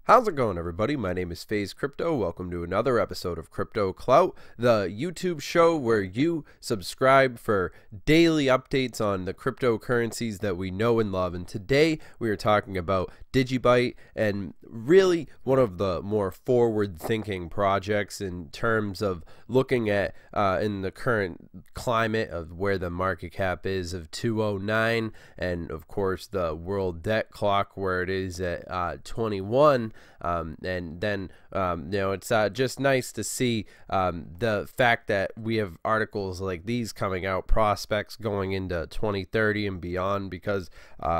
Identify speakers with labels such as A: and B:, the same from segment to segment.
A: How's it going, everybody? My name is Faze Crypto. Welcome to another episode of Crypto Clout, the YouTube show where you subscribe for daily updates on the cryptocurrencies that we know and love. And today we are talking about DigiByte, and really one of the more forward-thinking projects in terms of looking at in the current climate of where the market cap is of 209, and of course the world debt clock where it is at 21. And then it's just nice to see the fact that we have articles like these coming out, prospects going into 2030 and beyond, because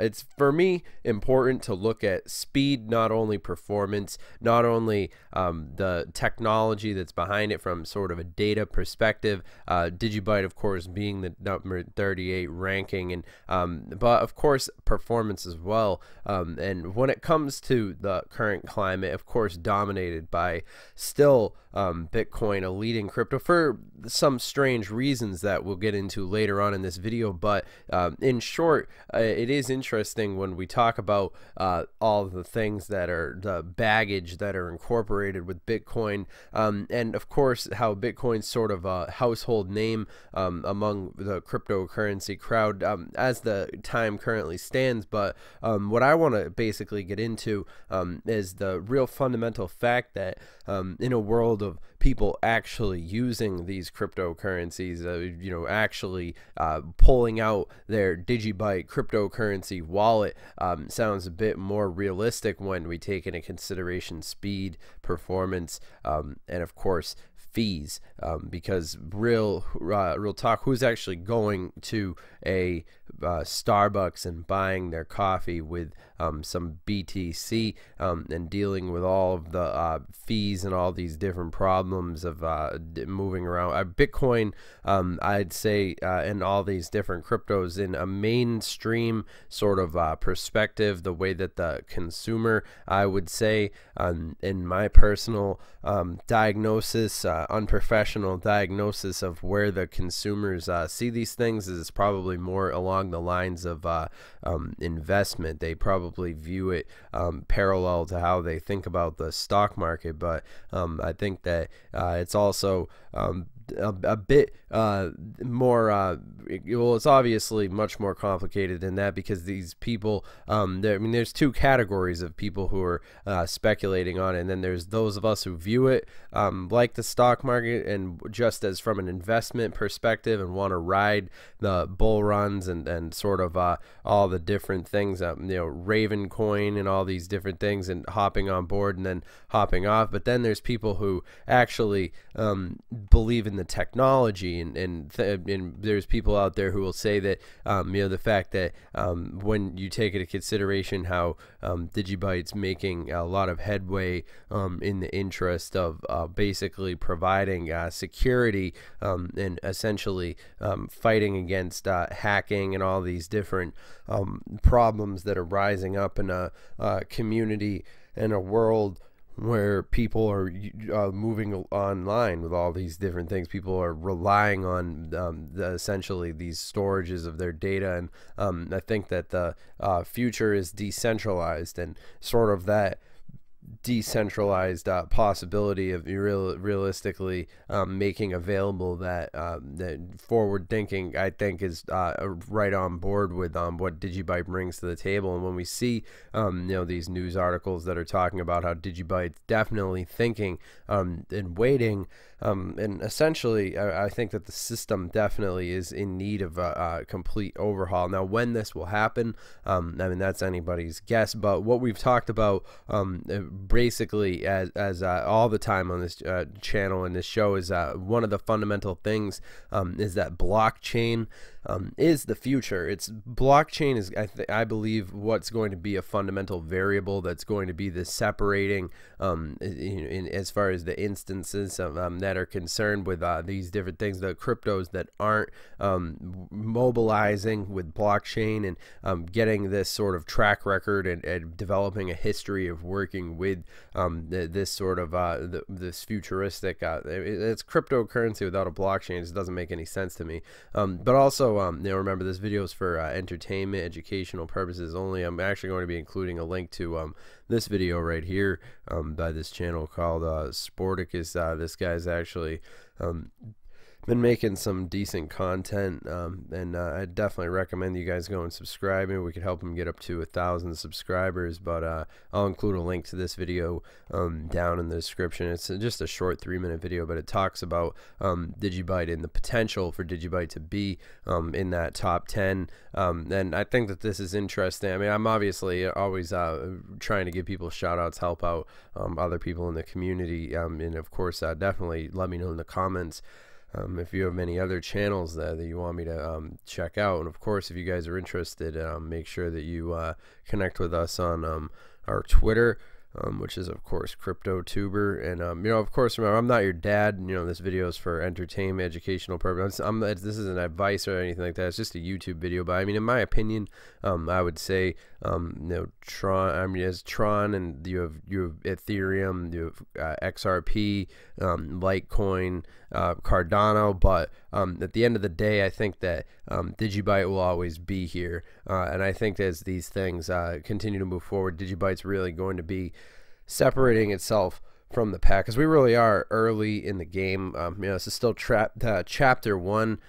A: it's, for me, important to look at speed, not only performance, not only the technology that's behind it from sort of a data perspective. DigiByte, of course, being the number 38 ranking, and but of course performance as well. And when it comes to the current climate, of course, dominated by still Bitcoin, a leading crypto, for some strange reasons that we'll get into later on in this video. But in short, it is interesting when we talk about all the things that are the baggage that are incorporated with Bitcoin, and of course how Bitcoin's sort of a household name among the cryptocurrency crowd as the time currently stands. But what I want to basically get into is the real fundamental fact that in a world of people actually using these cryptocurrencies, actually pulling out their DigiByte cryptocurrency wallet sounds a bit more realistic when we take into consideration speed, performance, and of course fees, because real talk, who's actually going to a Starbucks and buying their coffee with some BTC and dealing with all of the fees and all these different problems of moving around Bitcoin, I'd say, and all these different cryptos in a mainstream sort of perspective, the way that the consumer, I would say, in my personal diagnosis, unprofessional diagnosis of where the consumers see these things, is probably more along the lines of investment. They probably view it parallel to how they think about the stock market, but I think that it's also a bit more well, it's obviously much more complicated than that, because these people, there's two categories of people who are speculating on it, and then there's those of us who view it like the stock market, and just as from an investment perspective, and want to ride the bull runs and sort of all the different things, Raven coin and all these different things, and hopping on board and then hopping off. But then there's people who actually believe in the technology, and there's people out there who will say that the fact that when you take into consideration how DigiByte's making a lot of headway in the interest of basically providing security and essentially fighting against hacking and all these different problems that are rising up in a community and a world where people are moving online with all these different things. People are relying on essentially these storages of their data, and I think that the future is decentralized, and sort of that decentralized possibility of realistically making available that forward thinking, I think, is right on board with what DigiByte brings to the table. And when we see these news articles that are talking about how DigiByte's definitely thinking and waiting, and essentially I think that the system definitely is in need of a complete overhaul. Now, when this will happen, that's anybody's guess, but what we've talked about basically as all the time on this channel and this show is one of the fundamental things is that blockchain is the future. Blockchain is, I believe, what's going to be a fundamental variable that's going to be the separating as far as the instances of, that are concerned with these different things, the cryptos that aren't mobilizing with blockchain and getting this sort of track record and developing a history of working with this sort of this futuristic it's cryptocurrency without a blockchain. It just doesn't make any sense to me. But also, remember, this video is for entertainment, educational purposes only. I'm actually going to be including a link to this video right here by this channel called Sportics. This guy's actually been making some decent content, and I definitely recommend you guys go and subscribe. Maybe we could help him get up to 1,000 subscribers, but I'll include a link to this video down in the description. It's just a short 3-minute video, but it talks about DigiByte and the potential for DigiByte to be in that top 10, and I think that this is interesting. I mean, I'm obviously always trying to give people shout outs, help out other people in the community, and of course definitely let me know in the comments if you have any other channels that you want me to check out. And of course, if you guys are interested, make sure that you connect with us on our Twitter, which is of course CryptoTuber. And of course, remember, I'm not your dad. This video is for entertainment, educational purposes. This isn't advice or anything like that. It's just a YouTube video. But I mean, in my opinion, I would say Tron. I mean, as Tron, and you have Ethereum, you have XRP, Litecoin, Cardano. But at the end of the day, I think that DigiByte will always be here, and I think as these things continue to move forward, DigiByte's really going to be separating itself from the pack, because we really are early in the game. This is still chapter 1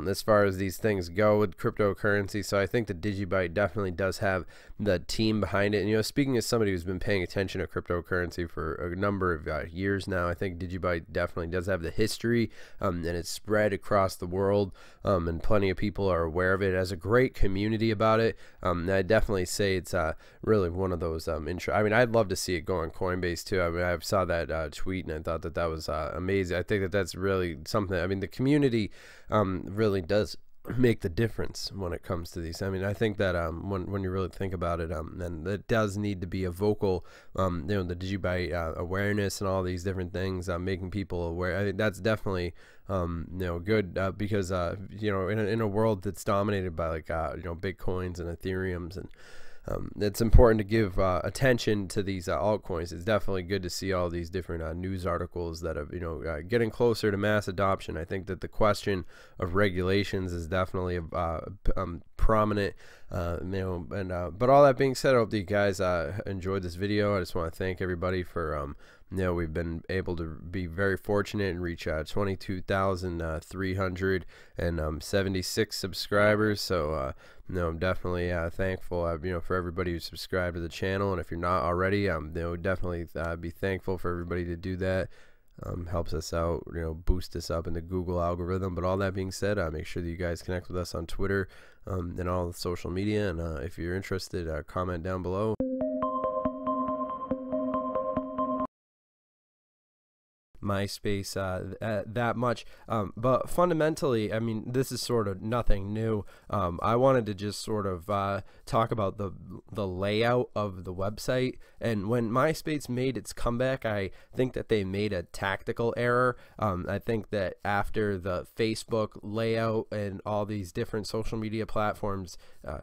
A: as far as these things go with cryptocurrency. So I think that DigiByte definitely does have the team behind it. And speaking as somebody who's been paying attention to cryptocurrency for a number of years now, I think DigiByte definitely does have the history, and it's spread across the world, and plenty of people are aware of it. It has a great community about it. I definitely say it's really one of those I mean, I'd love to see it go on Coinbase too. I mean, I saw that tweet and I thought that was amazing. I think that that's really something. I mean, the community really does make the difference when it comes to these. I mean, I think that when you really think about it, and it does need to be a vocal, the DigiByte awareness and all these different things, making people aware. I think that's definitely good, because in a world that's dominated by like Bitcoins and Ethereums, and it's important to give attention to these altcoins. It's definitely good to see all these different news articles that are getting closer to mass adoption. I think that the question of regulations is definitely prominent. But all that being said, I hope that you guys enjoyed this video. I just want to thank everybody for we've been able to be very fortunate and reach 22,376 subscribers. So I'm definitely thankful for everybody who subscribed to the channel, and if you're not already, definitely be thankful for everybody to do that. Helps us out, boost us up in the Google algorithm. But all that being said, make sure that you guys connect with us on Twitter and all the social media, and if you're interested, comment down below. MySpace that much, but fundamentally, I mean, this is sort of nothing new. I wanted to just sort of talk about the layout of the website. And when MySpace made its comeback, I think that they made a tactical error. I think that after the Facebook layout and all these different social media platforms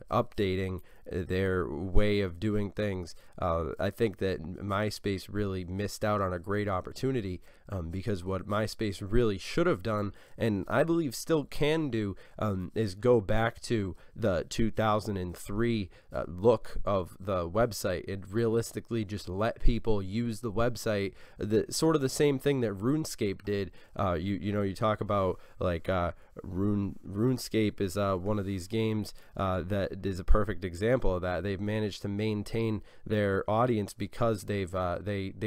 A: updating their way of doing things, I think that MySpace really missed out on a great opportunity, because what MySpace really should have done, and I believe still can do, is go back to the 2003 look of the website. It realistically just let people use the website, sort of the same thing that RuneScape did. You talk about like RuneScape is one of these games that is a perfect example of that. They've managed to maintain their audience because they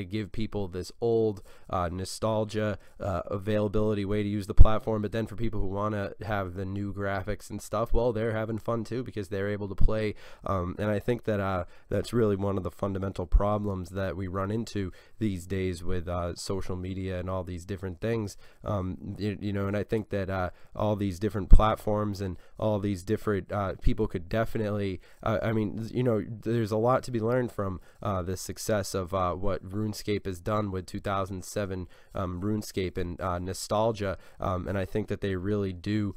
A: give people this old nostalgia availability way to use the platform, but then for people who want to have the new graphics and stuff, well, they're having fun too because they're able to play. And I think that that's really one of the fundamental problems that we run into these days with social media and all these different things. And I think that all these different platforms and all these different people could definitely, I mean, you know, there's a lot to be learned from the success of what RuneScape has done with 2007 RuneScape and nostalgia, and I think that they really do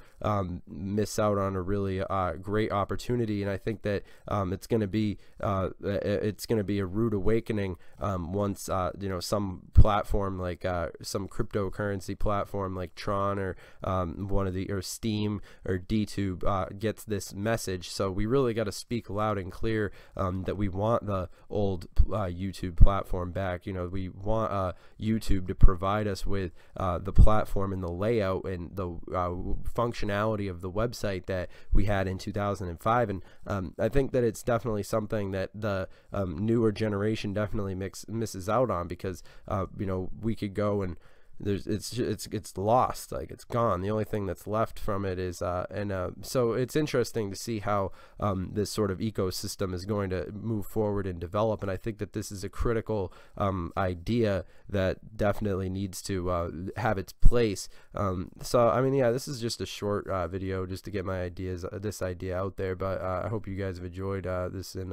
A: miss out on a really great opportunity, and I think that it's going to be a rude awakening once you know, some platform like some cryptocurrency platform like Tron or or Steam or DTube gets this message. So we really got to speak loud and clear that we want the old YouTube platform back. You know, we want YouTube to provide us with the platform and the layout and the functionality of the website that we had in 2005, and I think that it's definitely something that the newer generation definitely misses out on, because you know, we could go and it's lost, like it's gone. The only thing that's left from it is so it's interesting to see how this sort of ecosystem is going to move forward and develop, and I think that this is a critical idea that definitely needs to have its place. So I mean, yeah, this is just a short video just to get my this idea out there, but I hope you guys have enjoyed this, and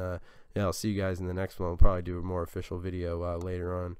A: yeah, I'll see you guys in the next one. We'll probably do a more official video later on.